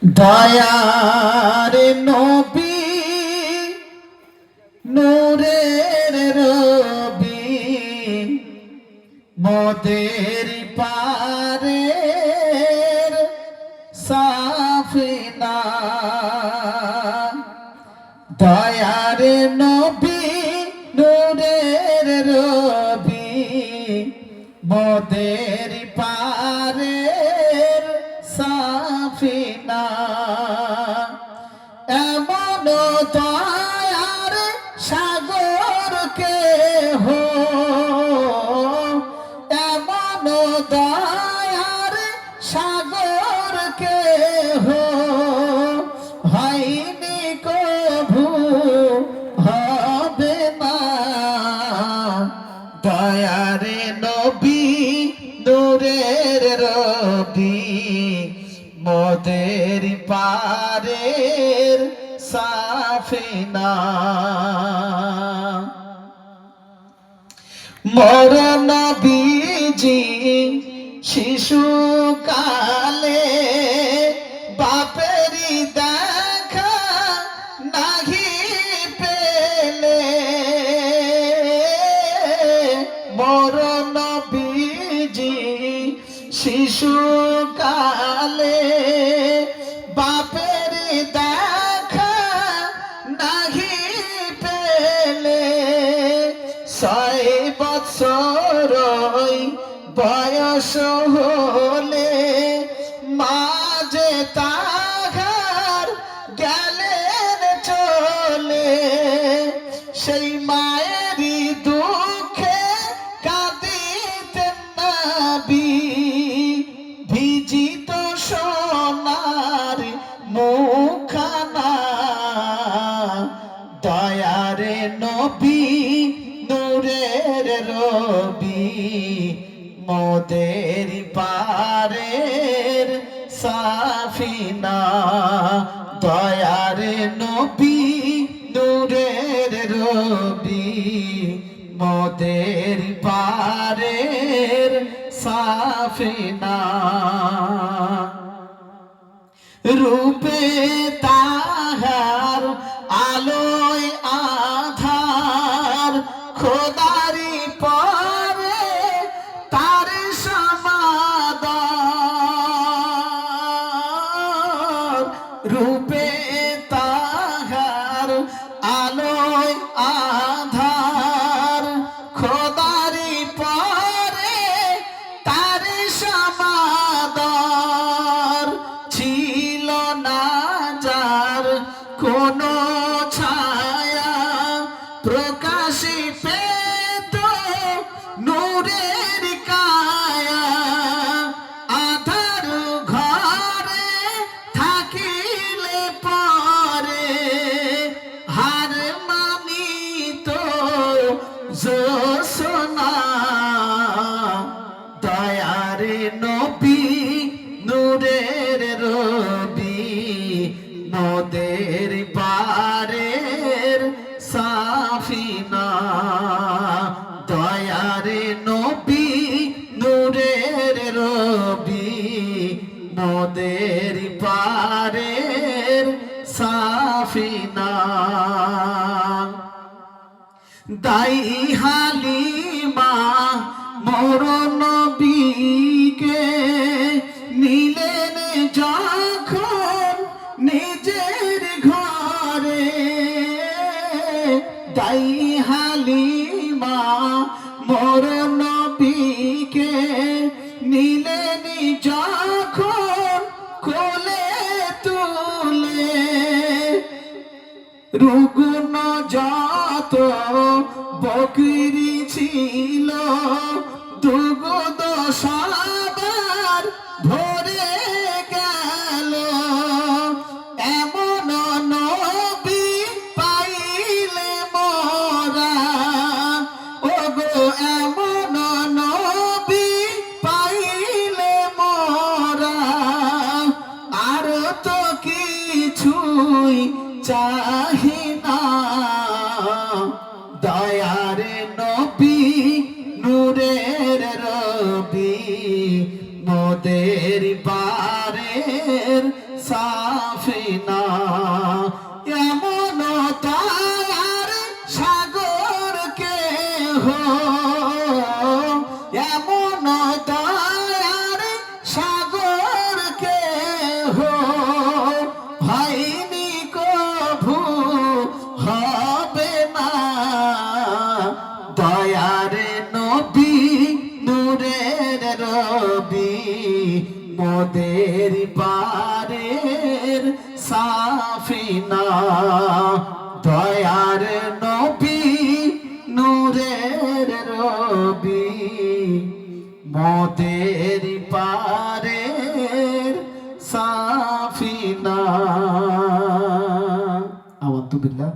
দয়ার নবী নূরের রবি মোদের পারের সাফিনা। দয়ার নবী নূরের রবি মোদের পারের সাফিনা। এমন দয়ার সাগর কেহ, এমন দয়ার সাগর কেহ হয়নি কভু হবে না। দয়ার নবী নূরের রবি মোদের পারের সাফিনা। মোর নবীজি শিশুকালে বাপেরি দেখা নাহি পেলে। মোর নবীজি শিশুকালে বাপের দেখা নাহি পেলে। 6 বছর বয়স হলে মাঝে তাহার গেলেন চলে। সেই মায়েরই দুঃখে কাঁদিতেন নবী, ভিজিত সোনার মুখখানা। দয়ার নবী নূরের রবি মোদের পারের সাফিনা। দয়ার নবী নূরের রবি মোদের পারের সাফিনা। রূপে তাহার আলোয় আধার, খোদারি পরে তার সমাদর। রূপে তাহার আলোয় আধার, খোদারি পরে তার সমাদর। ছিল না যার কোনো ছায়া, প্রকাশে পেত নূরের কায়া। আধার ঘরে থাকিলে পরে হার মানিত জোছনা। দয়ার নবী নূরের রবি মোদের পারের সাফিনা। দয়ার নবী নূরের রবি মোদের পারের সাফিনা। দাই হালিমা মোর নবীকে নিলেন যখন নিজের ঘরে। দাই হালিমা মোর নবীকে নিলেন যখন কোলে তুলে। রুগ্ন যত বকরি ছিল দুগ্ধ সবার ভরে গেল। এমন নবী পাইলে মোরা, ওগো এমন নবী পাইলে মোরা আর তো কিছুই চাহি না। দয়ার নবী নূরের রবি মোদের পারের সা সাগরকে হো ভাইনি কভু হবে না দয়ার নবী নূরের রবি মোদের পারের সাফিনা দয়ার নবী নূরের রবি মোদের পারের সাফিনা। আমানতু বিল্লাহ।